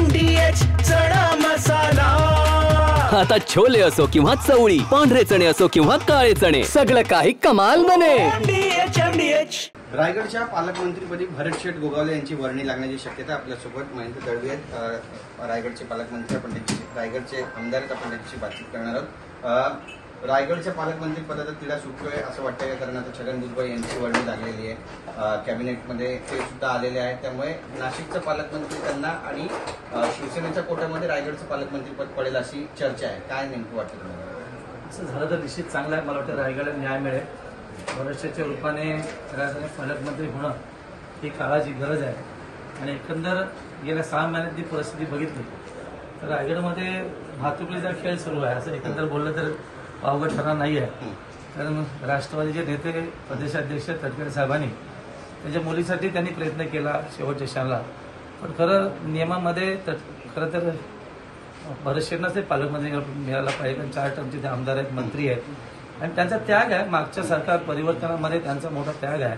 MDH चणा मसाला। आता छोले असो किंवा चवळी, पांढरे चणे असो किंवा काळे चणे, सगळं काही कमाल बने। MDH। रायगडच्या पालकमंत्रीपदी भरतशेठ गोगावले यांची वर्णी लागण्याची शक्यता आपल्यासोबत महेंद्र दळवी आहेत। रायगडचे पालकमंत्री आपण रायगडचे आमदार आपण त्यांच्याशी बातचीत करणार आहोत। रायगडच्या पालकमंत्री पदाचा तिढा सुटतोय असं वाटतंय का? कारण आता छगन भुजबळ यांची वर्णी लागलेली आहे, कॅबिनेटमध्ये ते सुद्धा आलेले आहेत, त्यामुळे नाशिकचं पालकमंत्री त्यांना आणि शिवसेनेच्या कोट्यामध्ये रायगडचं पालकमंत्री पद पडेल अशी चर्चा आहे। काय नेमकं वाटतं तुम्हाला? असं झालं तर निश्चित चांगलं आहे। मला वाटतं रायगडला न्याय मिळेल। भरतशेठच्या रूपाने राजधानी पालकमंत्री होणं ही काळाची गरज आहे आणि एकंदर गेल्या 6 महिन्यात जी परिस्थिती बघितली तर रायगडमध्ये वाहतुकीचा खेळ सुरू आहे असं एकंदर बोललं तर अवघड ठरणार नाही आहे। कारण राष्ट्रवादीचे नेते प्रदेशाध्यक्ष तटकरे साहेबांनी त्यांच्या मुलीसाठी त्यांनी प्रयत्न केला शेवटच्या क्षणाला, पण खरं नियमामध्ये खरं तर भरतशेठनाच ते पालकमंत्री मिळाला पाहिजे, कारण 4 टर्मचे ते आमदार आहेत, मंत्री आहेत आणि त्यांचा त्याग आहे। मागच्या सरकार परिवर्तनामध्ये त्यांचा मोठा त्याग आहे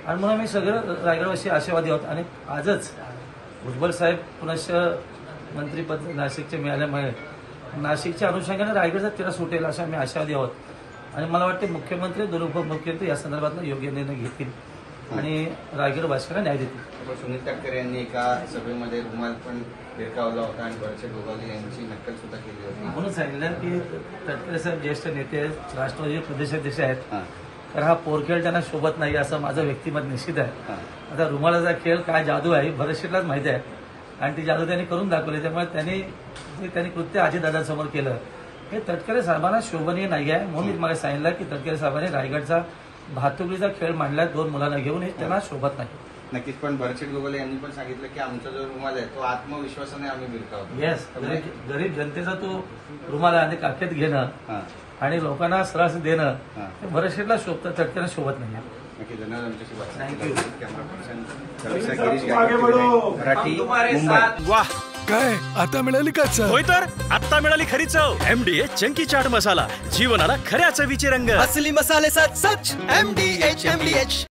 आणि म्हणून आम्ही सगळं रायगडवासी आशावादी आहोत। आणि आजच भुजबळ साहेब पुनश्च मंत्रीपद नाशिकचे मिळाल्यामुळे नाशिकच्या अनुषंगाने रायगडचा तिढा सुटेल अशा आम्ही आशावादी आहोत आणि मला वाटते मुख्यमंत्री उपमुख्यमंत्री या संदर्भातला योग्य निर्णय घेतील आणि रायगड वासियांना न्याय देतील। सुनील तटकरे यांनी एका सभेमध्ये रुमाल पण भिरकावला होता आणि भरतशेठ गोगावले यांची नक्कल सुद्धा केली होती। म्हणून सांगितलं की तटकरे साहेब ज्येष्ठ नेते आहेत, राष्ट्रवादी प्रदेशाध्यक्ष आहेत, तर हा पोरखेळ त्यांना शोभत नाही असं माझं व्यक्तिमत निश्चित आहे। आता रुमालाचा खेळ काय जादू आहे भरतशेठलाच माहिती आहे आणि ती जादू त्यांनी करून दाखवली, त्यामुळे त्यांनी कृत्य अजितदादांसमोर केलं हे तटकरे साहेबांना शोभनीय नाही आहे। म्हणून मी मला सांगितलं की तटकरे साहेबांनी रायगडचा भातुकलीचा खेळ मांडला 2 मुलांना घेऊन, हे त्यांना शोभत नाही। नक्कीच, पण भरतशेठ गोगावले यांनी पण सांगितलं की आमचा जो रुमाल आहे तो आत्मविश्वासाने आम्ही भिरकावतो। येस, गरीब जनतेचा तो रुमाल आणि काखेत घेणं आणि लोकांना त्रास देणं हे भरतशेठला शोभतं, तटकरे शोभत नाही। नक्की, धन्यवाद आमच्याशी बात thank you. Camera person Marathi Mumbai. वाह, काय आता मिळाली का चव? होय तर आता मिळाली खरी चव। MDH चंकी चाट मसाला, जीवनाला खऱ्या चवीचे रंग। असली मसाले सच MDH।